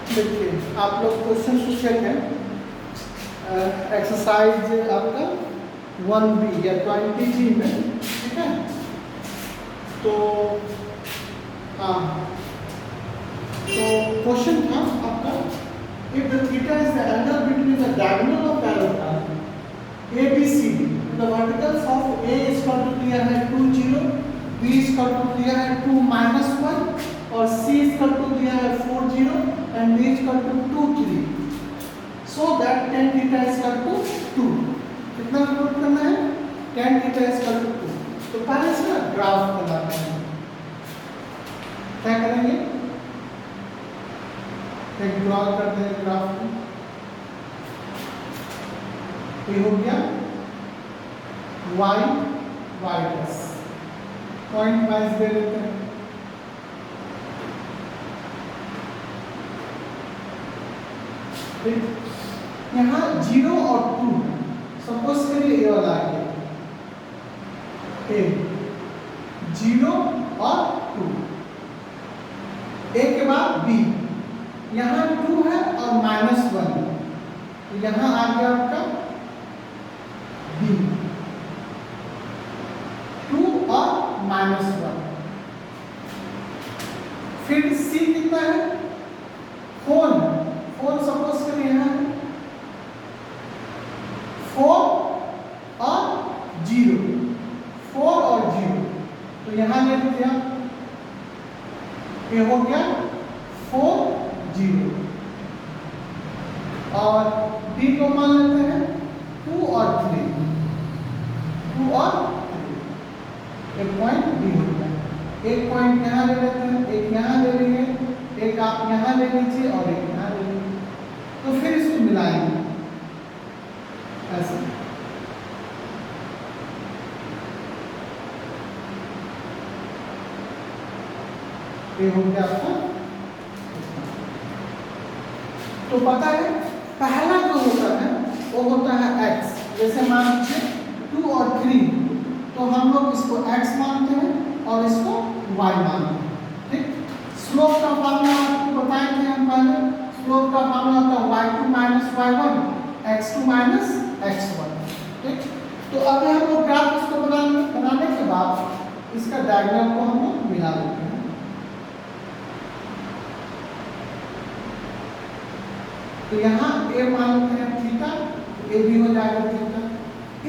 देखिए आप लोग क्वेश्चन पूछे थे एक्सरसाइज आपका 1B या 20G में, ठीक है। तो हाँ, तो क्वेश्चन था आपका, if the theta is the angle between the diagonal of paragraph ABCD, the verticals of A equal to दिया है 2 0, B इक्वल टू दिया है 2 -1 और C इक्वल टू दिया है 4 0 and D equal to 2 3, so that tan theta equal to 2। कितना note करना है? tan theta equal to 2। तो पहले इसका ग्राफ बनाते हैं। क्या करेंगे? एक ड्रॉ करते हैं ग्राफ को। ये हो गया y y' पॉइंट वाइज दे लेते हैं। यहाँ 0 और 2, सपोज करिए ये वाला आ गया A, 0 और 2, A के बाद B, यहाँ 2 है और -1, तो यहाँ आ गया आपका B, 2 और -1। फिर C कितना है? 4 सपोज करिए यहाँ 4 और 0, 4 और 0, तो यहाँ ले लिया, ये हो गया 4 0 और D को मान लेते हैं 2 और 3, 2 और 3, एक पॉइंट D हो गया। एक पॉइंट यहाँ ले लेते हैं, एक यहाँ ले लेंगे, एक आप यहाँ ले लीजिए और एक यहाँ ले लीजिए, तो फिर इसको मिलाएंगे ऐसे। ये हो गया आपका। तो पता है पहला जो होता है वो होता है x, जैसे मान लीजिए 2 और 3, तो हम लोग इसको x मानते हैं और इसको y मानते हैं, ठीक। स्लोप का फार्मूला आपको बताए थे हम पहले, स्लोप का फार्मूला होता है y2 - y1 x2 - x1, ठीक। तो अभी हम लोग ग्राफ इसको बनाने के बाद इसका डायग्राम को हम लोग मिला देते हैं। तो यहाँ A मान लेते हैं थीटा, A भी हो जाएगा थीटा।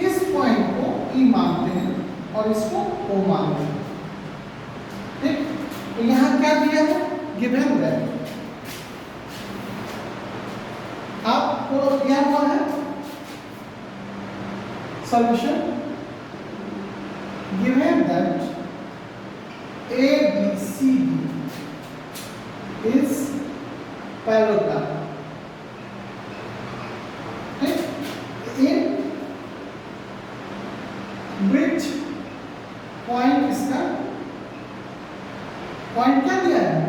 इस पॉइंट को E मानते हैं और इसको O मानते हैं, ठीक। तो यहाँ क्या दिया है? गिवन वैल्यू आपको दिया हुआ है solution, given that ABCD is parallelogram, in which point इसका पॉइंट क्या दिया है?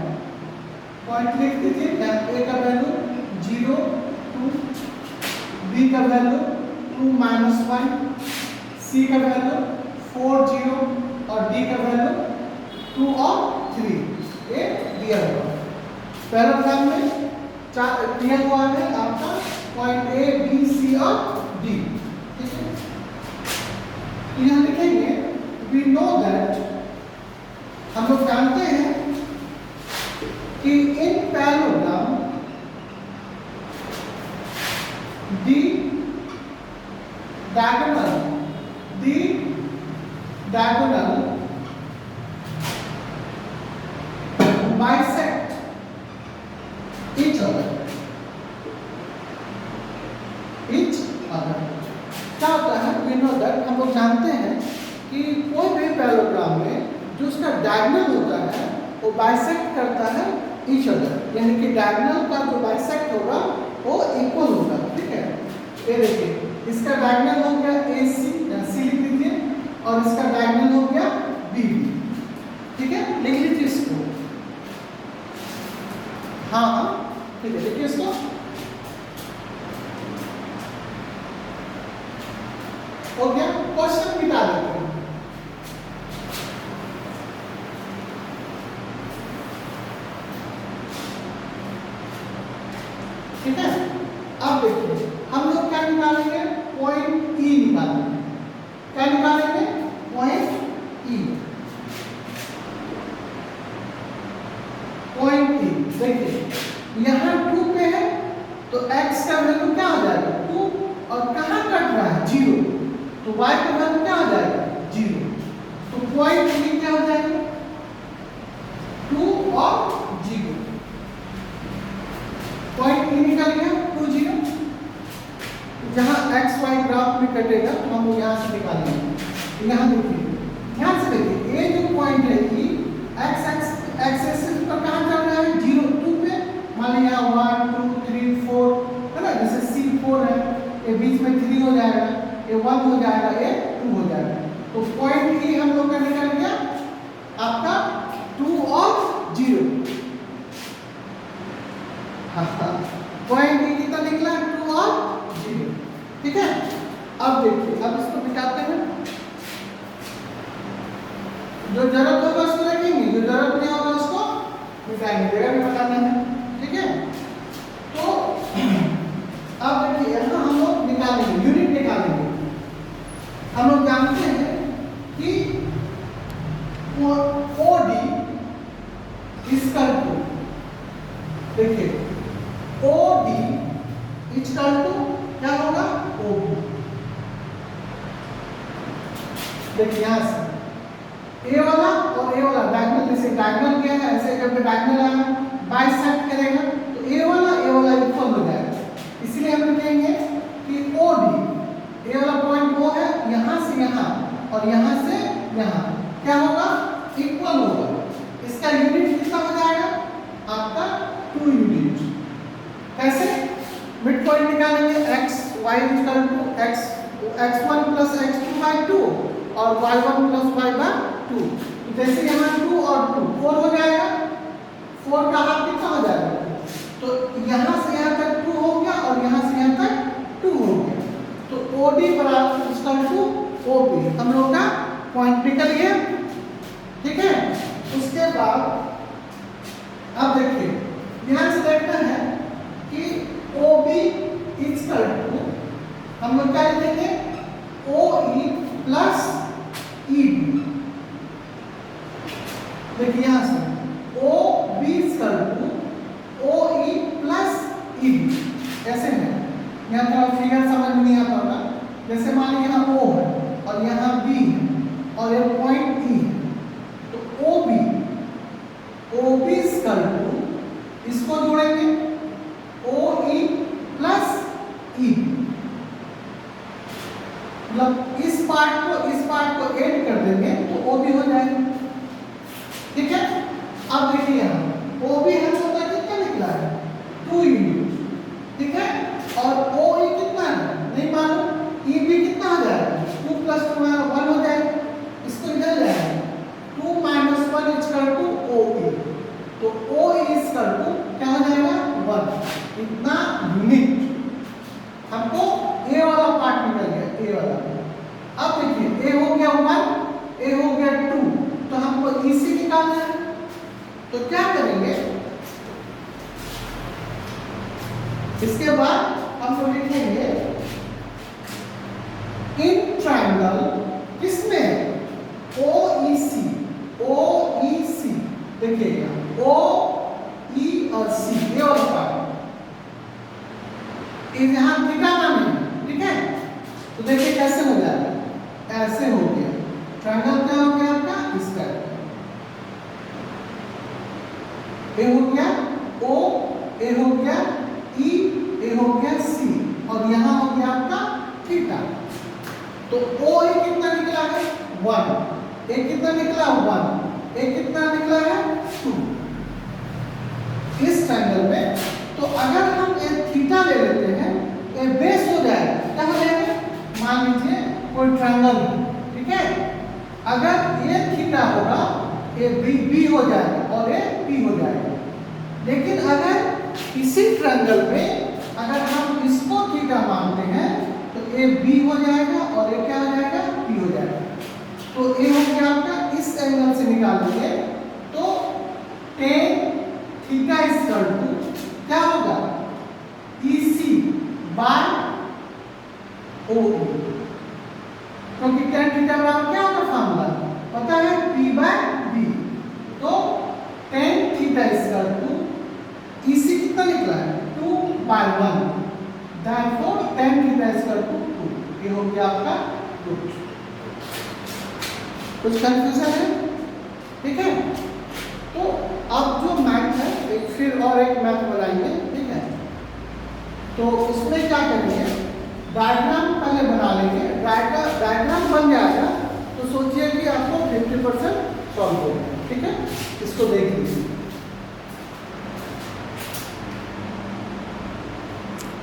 पॉइंट लिख दीजिए, A का वैल्यू 0 2, B का वैल्यू 2 -1, C का वैल्यू 4 0 और D का वैल्यू 2 और 3, ये दिया हुआ है। पैराग्राम में दिया हुआ है आपका पॉइंट A, B, C और D, ठीक है। यहाँ लिखेंगे we know that, हम लोग जानते हैं कि इन पैराग्राम D diagonal bisect each other। क्या होता है? we know that, हम लोग जानते हैं कि कोई भी पैराग्राम में जो उसका डायगोनल होता है वो बाइसेक्ट करता है ईच अदर, यानी कि डायगोनल का जो बाइसेक्ट होगा वो इक्वल होगा, ठीक है। ये देखिए इसका डायगोनल हो गया AC, C लिख दीजिए, और इसका डायगोनल हो गया BB, ठीक है। लिख लीजिए इसको, हाँ ठीक है, लिखिए इसको। हो गया, क्वेश्चन मिटा देते हैं। ठीक है। अब देखिए हम लोग क्या निकालेंगे, पॉइंट ई निकालेंगे। क्या निकालेंगे, पॉइंट ई। पॉइंट ई देखिए यहाँ 2 पे है तो x का वैल्यू क्या हो जाएगा 2, और कहाँ कट रहा है 0, तो y का वैल्यू क्या हो जाएगा 0। तो पॉइंट ई क्या हो जाएगा 2 और 0। पॉइंट ई निकल गया 2 0। जहाँ x y ग्राफ में कटेगा तो हम यहाँ से निकालेंगे। यहाँ देखिए ध्यान से देखिए, ये जो पॉइंट है ई x एक्सिस पर कहाँ चल रहा है 0 2 पे, मान लीजिए यहाँ 1 2 3 4 है ना, जैसे C4 है, ये बीच में 3 हो जाएगा, ये 1 हो जाएगा, ये 2 हो जाएगा। तो पॉइंट ई हम लोग का निकल गया आपका 2 और 0। हाँ पॉइंट ई कितना निकला 2 और 0। ठीक है। अब देखिए अब इसको मिटाते हैं, जो जरूरत होगा उसको रखेंगे, जो जरूरत नहीं होगा उसको मिटाएंगे, जगह भी बताना है। ठीक है। तो अब देखिए यहाँ हम लोग निकालेंगे, यूनिट निकालेंगे। हम लोग जानते हैं कि OD इक्वल टू, देखिए OD इक्वल टू क्या होगा OB। देखिए यहाँ से ए वाला और ए वाला डायगोनल, जैसे डायगोनल क्या है ऐसे जब डायगोनल आया बाइसेक्ट करेगा तो ए वाला इक्वल हो जाएगा। इसलिए हम लिखेंगे कि OD, ए वाला पॉइंट वो है यहाँ से यहाँ और यहाँ से यहाँ क्या होगा इक्वल होगा। इसका यूनिट कितना हो जाएगा आपका 2 यूनिट। कैसे मिड पॉइंट निकालेंगे, x y equal to x1 plus x2 by 2 और y1 प्लस y बाई 2। तो जैसे यहाँ 2 और 2 4 हो जाएगा, 4 का हाफ कितना हो जाएगा, तो यहाँ से यहाँ तक 2 हो गया और यहाँ से यहाँ तक 2 हो गया। तो OD बराबर इक्वल टू OB हम लोग का पॉइंट निकल गया। ठीक है। उसके बाद अब देखिए ध्यान से देखना है कि OB इक्वल टू हम लोग क्या लिखेंगे OE प्लस EB। देखिए यहाँ से OB equal to OE plus EB ऐसे है। यहाँ थोड़ा फिगर समझ में नहीं आता होगा, जैसे मान लीजिए यहाँ O है और यहाँ B है और ये पॉइंट E है, तो OB इक्वल टू इसको जोड़ेंगे OE प्लस EB, मतलब इस पार्ट को ऐड कर देंगे तो OB हो जाएगा। ठीक है। अब देखिए यहाँ OB हम लोग का कितना निकला है 2 यूनिट। ठीक है। और OE कितना है नहीं मालूम, EB कितना हो जाएगा 2 प्लस 2 1 हो जाएगा, इसको इधर ले आएंगे 2 माइनस 1 इक्वल टू OE। तो OE इक्वल टू क्या हो जाएगा 1, इतना यूनिट। हमको A वाला पार्ट निकल गया, A वाला। अब देखिए A हो गया 1, A हो गया 2, तो हमको EC निकालना है। तो क्या करेंगे, इसके बाद हम लोग लिखेंगे इन ट्रायंगल किसमें OEC। देखिएगा OE और C ये वाला पार्ट यहाँ ठिकाना नहीं। ठीक है। तो देखिए कैसे हो जाएगा, ऐसे हो गया ट्रायंगल। क्या हो गया आपका इसका ए हो गया O, ए हो गया E, ए हो गया C और यहाँ हो गया आपका थीटा। तो OA कितना निकला है 1, ए कितना निकला 1, ए कितना निकला है 2 इस ट्रायंगल में। तो अगर हम एक थीटा ले लेते हैं, ये बेस हो जाएगा। क्या हो जाएगा, मान लीजिए कोई ट्रायंगल है। ठीक है। अगर ये थीटा होगा ये बी हो जाएगा और ये पी हो जाएगा। लेकिन अगर इसी ट्रायंगल में अगर हम इसको थीटा मानते हैं तो ये बी हो जाएगा और ये क्या हो जाएगा पी हो जाएगा। तो ये हो गया आपका इस एंगल से निकालेंगे तो tan थीटा इक्वल टू क्या होगा बाय ओ ए, क्योंकि tan थीटा बराबर क्या होता है फॉर्मूला पता है P बाय B। तो tan थीटा इक्वल टू इसी कितना निकला है 2/1, therefore tan theta equal to 2। ये हो गया आपका रूट। कुछ कंफ्यूजन है? ठीक है। तो अब जो मैथ है एक फिर और एक मैथ बनाएंगे, ठीक है। तो उसमें क्या करेंगे, डायग्राम पहले बना लेंगे। डायग्राम बन जाएगा तो सोचिए कि आपको 50% सॉल्व हो गया, ठीक है। इसको देख लीजिए।